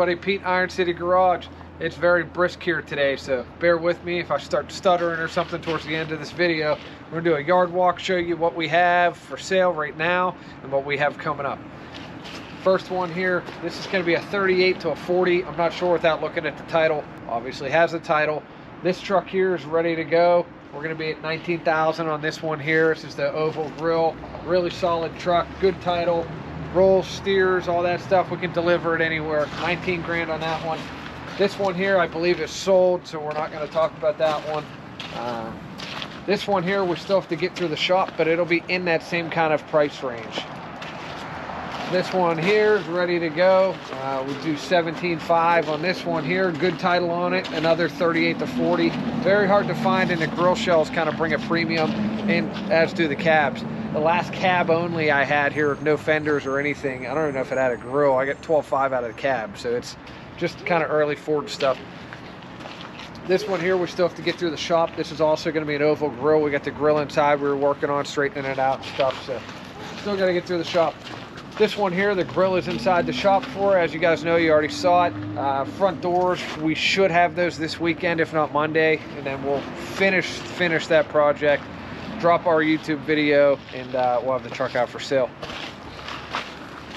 everybody, Pete, Iron City Garage. It's very brisk here today, so bear with me if I start stuttering or something towards the end of this video. We're gonna do a yard walk, show you what we have for sale right now and what we have coming up. First one here, this is gonna be a 38 to a 40. I'm not sure without looking at the title. Obviously has a title. This truck here is ready to go. We're gonna be at 19,000 on this one here. This is the oval grill, really solid truck, good title, rolls, steers, all that stuff. We can deliver it anywhere. 19 grand on that one. This one here, I believe, is sold, so we're not going to talk about that one. This one here, we still have to get through the shop, but it'll be in that same kind of price range. This one here is ready to go. We do 17.5 on this one here. Good title on it. Another 38 to 40. Very hard to find, and the grill shells kind of bring a premium, and as do the cabs. The last cab only I had here, no fenders or anything. I don't even know if it had a grill. I got 12.5 out of the cab, so it's just kind of early Ford stuff. This one here, we still have to get through the shop. This is also going to be an oval grill. We got the grill inside we were working on, straightening it out and stuff, so still got to get through the shop. This one here, the grill is inside the shop for. As you guys know, you already saw it. Front doors, we should have those this weekend, if not Monday, and then we'll finish that project, drop our YouTube video, and we'll have the truck out for sale.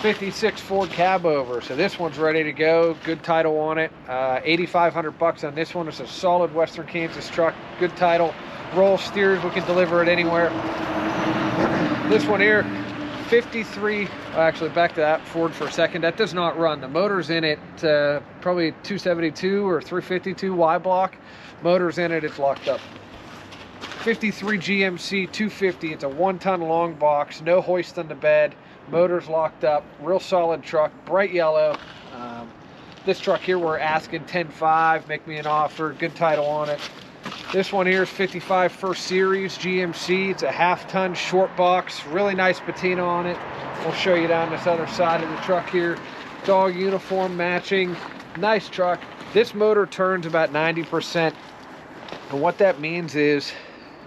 56 Ford Cabovers. So this one's ready to go. Good title on it. 8,500 bucks on this one. It's a solid Western Kansas truck. Good title. Roll, steers. We can deliver it anywhere. This one here, 53. Actually, back to that Ford for a second. That does not run. The motor's in it. Probably 272 or 352 Y block. Motor's in it. It's locked up. 53 GMC 250. It's a 1-ton long box. No hoist on the bed. Motor's locked up, real solid truck, bright yellow. This truck here we're asking 10.5, make me an offer, good title on it. This one here is 55 First Series GMC. It's a 1/2-ton short box, really nice patina on it. We'll show you down this other side of the truck here. Dog uniform matching, nice truck. This motor turns about 90%, and what that means is,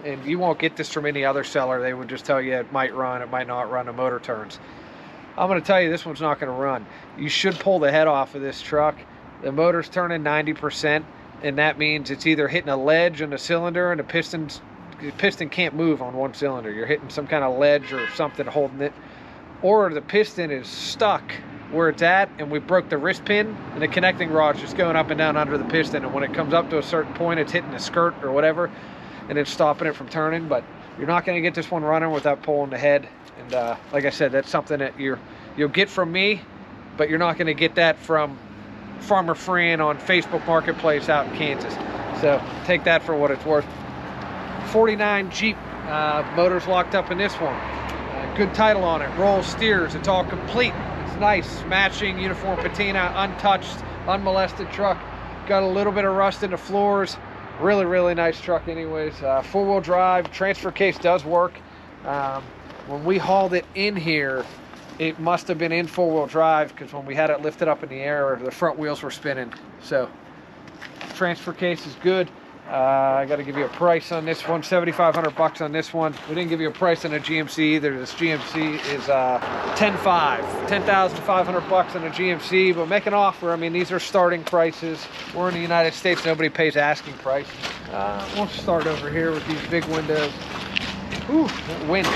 and you won't get this from any other seller, they would just tell you it might run, it might not run, the motor turns. I'm going to tell you this one's not going to run. You should pull the head off of this truck. The motor's turning 90%, and that means it's either hitting a ledge in the cylinder, and the piston can't move on one cylinder. You're hitting some kind of ledge or something holding it, or the piston is stuck where it's at, and we broke the wrist pin, and the connecting rod's just going up and down under the piston, and when it comes up to a certain point, it's hitting the skirt or whatever, and it's stopping it from turning. But you're not going to get this one running without pulling the head. And like I said, that's something that you'll get from me, but you're not going to get that from Farmer Fran on Facebook Marketplace out in Kansas. So take that for what it's worth. 49 Jeep, motor's locked up in this one. Good title on it, rolls, steers, it's all complete. It's nice, matching uniform patina, untouched, unmolested truck. Got a little bit of rust in the floors. Really, really nice truck anyways. 4-wheel drive, transfer case does work. When we hauled it in here, it must have been in 4-wheel drive, because when we had it lifted up in the air, the front wheels were spinning. So transfer case is good. I got to give you a price on this one, 7,500 bucks on this one. We didn't give you a price on a GMC either. This GMC is 10.5, 10,500 bucks on a GMC, but make an offer. I mean, these are starting prices. We're in the United States, nobody pays asking price. We'll start over here with these big windows. Ooh, wind.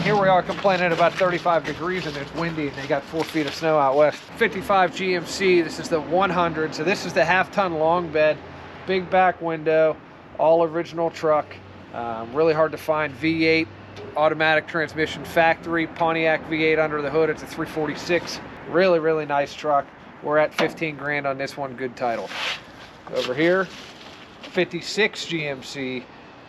Here we are complaining about 35 degrees and it's windy, and they got 4 feet of snow out west. 55 GMC, this is the 100. So this is the 1/2-ton long bed, big back window, all original truck. Really hard to find. V8, automatic transmission, factory, Pontiac V8 under the hood. It's a 346. Really, really nice truck. We're at 15 grand on this one, good title. Over here, 56 GMC,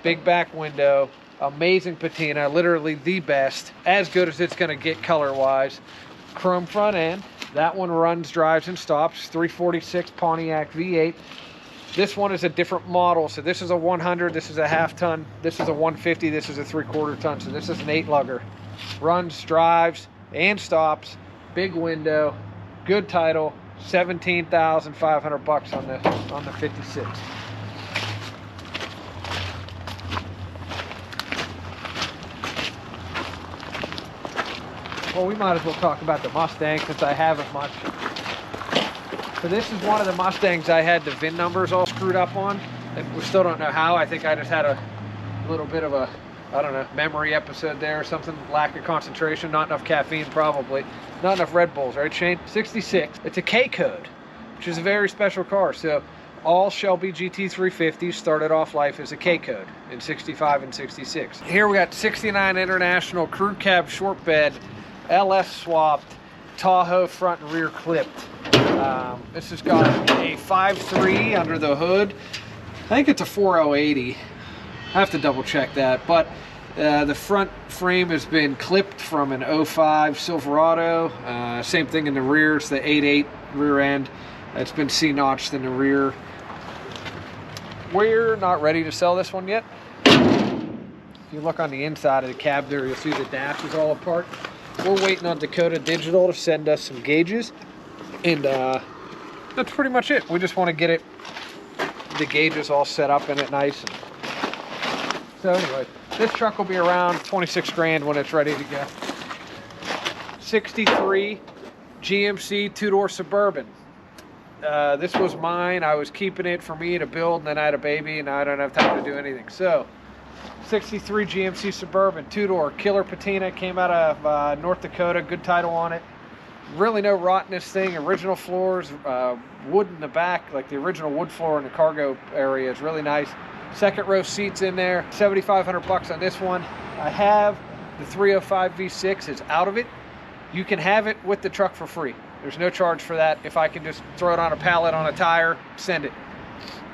big back window, amazing patina, literally the best, as good as it's going to get color wise. Chrome front end, that one runs, drives, and stops. 346 Pontiac V8. This one is a different model. So this is a 100, this is a 1/2-ton, this is a 150, this is a 3/4 ton. So this is an 8-lugger. Runs, drives, and stops. Big window, good title. 17,500 bucks on the 56. Well, we might as well talk about the Mustang since I haven't much. So this is one of the Mustangs I had the VIN numbers all screwed up on, and we still don't know how. I think I just had a little bit of a, I don't know, memory episode there or something, lack of concentration, not enough caffeine probably, not enough Red Bulls, right Shane? 66, it's a K code, which is a very special car. So all Shelby GT350s started off life as a K code in 65 and 66. Here we got 69 International crew cab short bed, LS swapped, Tahoe front and rear clipped. This has got a 5.3 under the hood. I think it's a 4L80. I have to double check that, but the front frame has been clipped from an 05 Silverado. Same thing in the rear. It's the 8.8 rear end. It's been C-notched in the rear. We're not ready to sell this one yet. If you look on the inside of the cab there, you'll see the dash is all apart. We're waiting on Dakota Digital to send us some gauges, and that's pretty much it. We just want to get the gauges all set up in it nice. So anyway, this truck will be around 26 grand when it's ready to go. 63 GMC two-door Suburban. This was mine. I was keeping it for me to build, and then I had a baby, and now I don't have time to do anything. So 63 GMC Suburban, two-door, killer patina, came out of North Dakota, good title on it. Really no rot in this thing, original floors, wood in the back, like the original wood floor in the cargo area is really nice. Second row seats in there, 7,500 bucks on this one. I have the 305 V6, it's out of it. You can have it with the truck for free. There's no charge for that. If I can just throw it on a pallet on a tire, send it.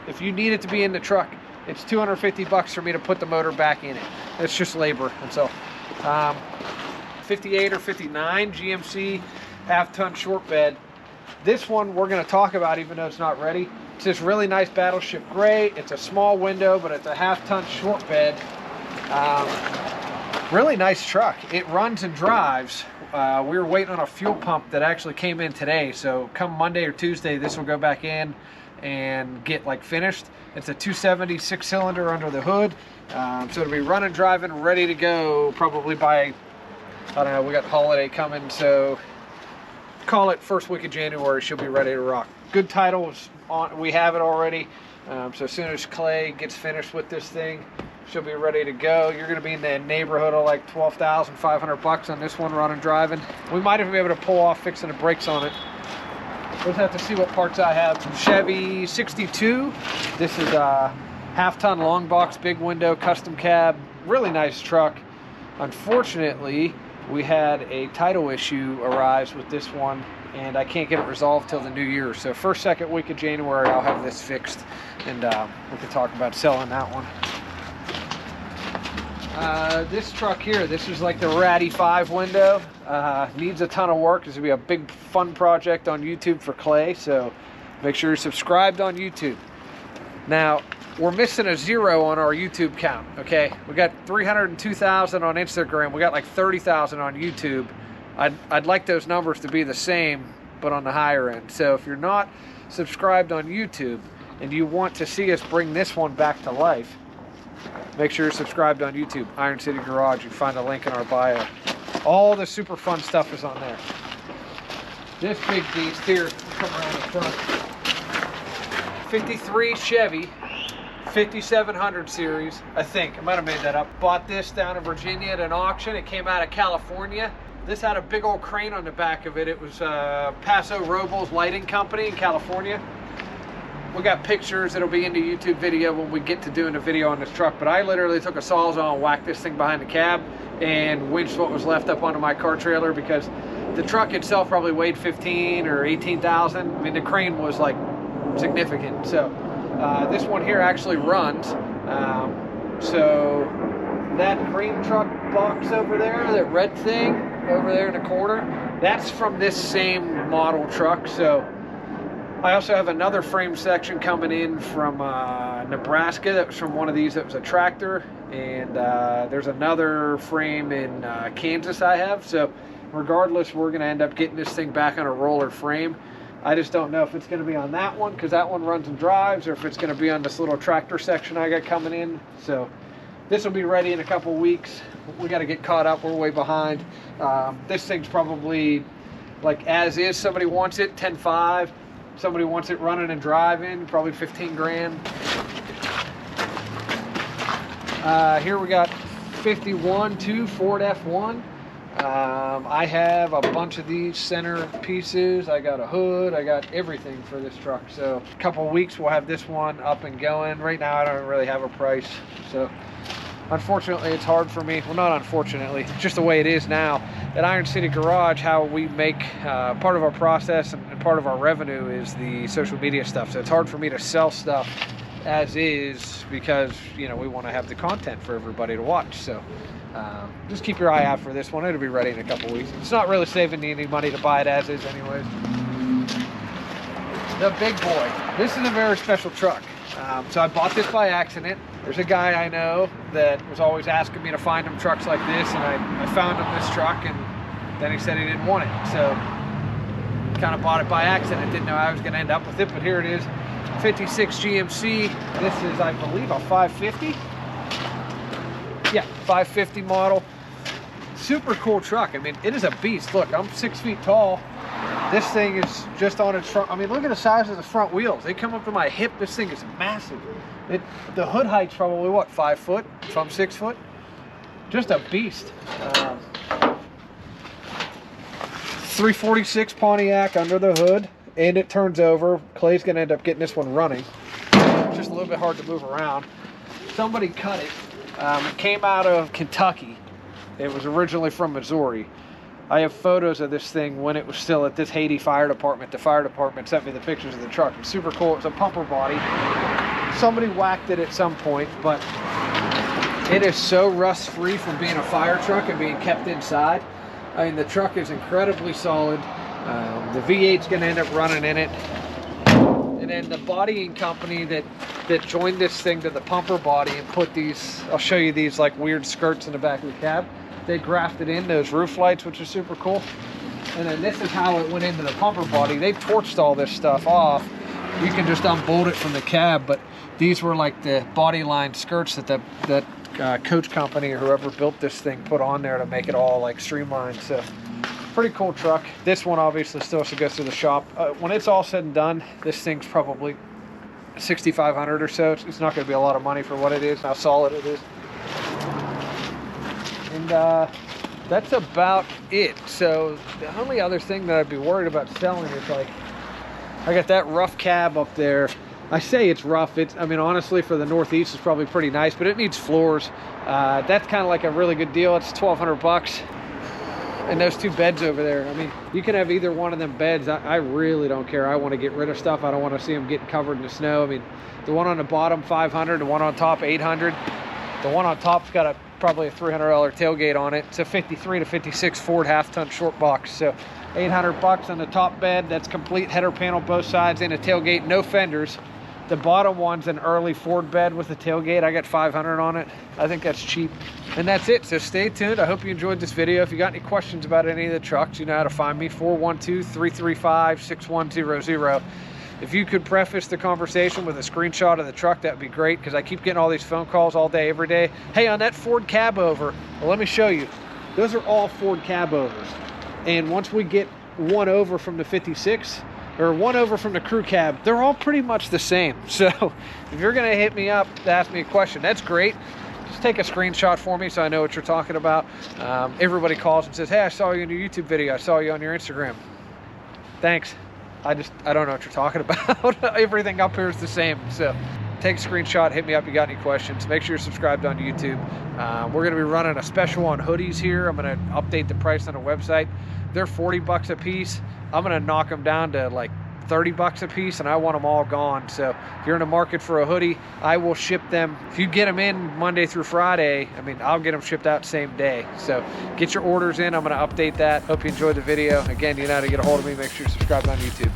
If you need it to be in the truck, it's 250 bucks for me to put the motor back in it. It's just labor. And so 58 or 59 GMC half-ton short bed. This one we're going to talk about even though it's not ready. It's this really nice Battleship gray. It's a small window, but it's a half-ton short bed. Really nice truck. It runs and drives. We were waiting on a fuel pump that actually came in today. So come Monday or Tuesday, this will go back in and get like finished. It's a 270 6-cylinder under the hood. So it'll be running, driving, ready to go probably by, I don't know, we got holiday coming. So call it first week of January, she'll be ready to rock. Good title is on, we have it already. So as soon as Clay gets finished with this thing, she'll be ready to go. You're going to be in the neighborhood of like 12,500 bucks on this one, running, driving. We might even be able to pull off fixing the brakes on it. We'll just have to see what parts I have. Chevy 62. This is a half-ton long box, big window, custom cab. Really nice truck. Unfortunately, we had a title issue arise with this one, and I can't get it resolved till the new year. So first, second week of January, I'll have this fixed, and we can talk about selling that one. This truck here, this is like the Ratty 5 window. Needs a ton of work. This will be a big fun project on YouTube for Clay, so make sure you're subscribed on YouTube. Now, we're missing a 0 on our YouTube count, okay? We got 302,000 on Instagram. We got like 30,000 on YouTube. I'd like those numbers to be the same, but on the higher end. So if you're not subscribed on YouTube and you want to see us bring this one back to life, make sure you're subscribed on YouTube, Iron City Garage. You can find a link in our bio. All the super fun stuff is on there. This big beast here, come around the front. 53 Chevy, 5700 series, I think. I might have made that up. Bought this down in Virginia at an auction. It came out of California. This had a big old crane on the back of it. It was Paso Robles Lighting Company in California. We got pictures. It'll be in the YouTube video when we get to doing a video on this truck. But I literally took a Sawzall and whacked this thing behind the cab and winched what was left up onto my car trailer, because the truck itself probably weighed 15 or 18,000. I mean, the crane was like significant. So this one here actually runs. So that green truck box over there, that red thing over there in the corner, that's from this same model truck. So I also have another frame section coming in from Nebraska that was from one of these that was a tractor, and there's another frame in Kansas I have. So regardless, we're going to end up getting this thing back on a roller frame. I just don't know if it's going to be on that one because that one runs and drives, or if it's going to be on this little tractor section I got coming in. So this will be ready in a couple weeks. We got to get caught up. We're way behind. This thing's probably like as is. Somebody wants it 10.5. somebody wants it running and driving, probably 15 grand. Here we got 51 2 Ford F1. I have a bunch of these center pieces. I got a hood, I got everything for this truck. So a couple of weeks we'll have this one up and going. Right now I don't really have a price, so unfortunately it's hard for me. Well, not unfortunately, it's just the way it is now. At Iron City Garage, how we make part of our process and part of our revenue is the social media stuff. So it's hard for me to sell stuff as is because, you know, we want to have the content for everybody to watch. So just keep your eye out for this one. It'll be ready in a couple weeks. It's not really saving me any money to buy it as is anyways. The big boy. This is a very special truck. So I bought this by accident. There's a guy I know that was always asking me to find him trucks like this, and I found him this truck, and then he said he didn't want it. So kind of bought it by accident. Didn't know I was going to end up with it, but here it is. 56 GMC. This is, I believe, a 550. Yeah, 550 model. Super cool truck. I mean, it is a beast. Look, I'm 6 feet tall. This thing is just on its front. I mean, look at the size of the front wheels. They come up to my hip. This thing is massive. The hood height's probably, what, 5 foot? If I'm 6 foot? Just a beast. 346 Pontiac under the hood, and it turns over. Clay's going to end up getting this one running. It's just a little bit hard to move around. Somebody cut it. It came out of Kentucky. It was originally from Missouri. I have photos of this thing when it was still at this Haiti fire department. The fire department sent me the pictures of the truck. It's super cool. It's a pumper body. Somebody whacked it at some point, but it is so rust-free from being a fire truck and being kept inside. I mean, the truck is incredibly solid. The V8's going to end up running in it. And then the bodying company that joined this thing to the pumper body and put these, I'll show you these like weird skirts in the back of the cab. They grafted in those roof lights, which is super cool. And then this is how it went into the pumper body. They torched all this stuff off. You can just unbolt it from the cab, but these were like the body line skirts that coach company or whoever built this thing put on there to make it all like streamlined. So pretty cool truck. This one obviously still has to go through the shop. When it's all said and done, this thing's probably $6,500 or so. It's not going to be a lot of money for what it is, how solid it is. And that's about it. So the only other thing that I'd be worried about selling is, like, I got that rough cab up there. I say it's rough. I mean, honestly, for the Northeast, it's probably pretty nice, but it needs floors. That's kind of like a really good deal. It's $1,200. And those two beds over there, I mean, you can have either one of them beds. I really don't care. I want to get rid of stuff. I don't want to see them getting covered in the snow. I mean, the one on the bottom, $500. The one on top, $800. The one on top's got probably a $300 tailgate on it. It's a 53 to 56 Ford half-ton short box. So $800 on the top bed. That's complete header panel both sides and a tailgate, no fenders. The bottom one's an early Ford bed with a tailgate. I got $500 on it. I think that's cheap. And that's it. So stay tuned. I hope you enjoyed this video. If you got any questions about any of the trucks, you know how to find me. 412-335-6100. If you could preface the conversation with a screenshot of the truck, that would be great, because I keep getting all these phone calls all day, every day. Hey, on that Ford Cabover, well, let me show you. Those are all Ford Cabovers. And once we get one over from the 56, or one over from the crew cab, they're all pretty much the same. So if you're gonna hit me up to ask me a question, that's great. Just take a screenshot for me so I know what you're talking about. Everybody calls and says, hey, I saw you in your YouTube video. I saw you on your Instagram. Thanks. I don't know what you're talking about. Everything up here is the same. So take a screenshot, hit me up, you got any questions. Make sure you're subscribed on YouTube. We're gonna be running a special on hoodies here. I'm gonna update the price on the website. They're 40 bucks a piece. I'm gonna knock them down to like 30 bucks a piece, and I want them all gone. So if you're in the market for a hoodie, I will ship them. If you get them in Monday through Friday, I mean, I'll get them shipped out same day. So get your orders in. I'm gonna update that. Hope you enjoyed the video. Again, you know how to get a hold of me. Make sure you're subscribed on YouTube.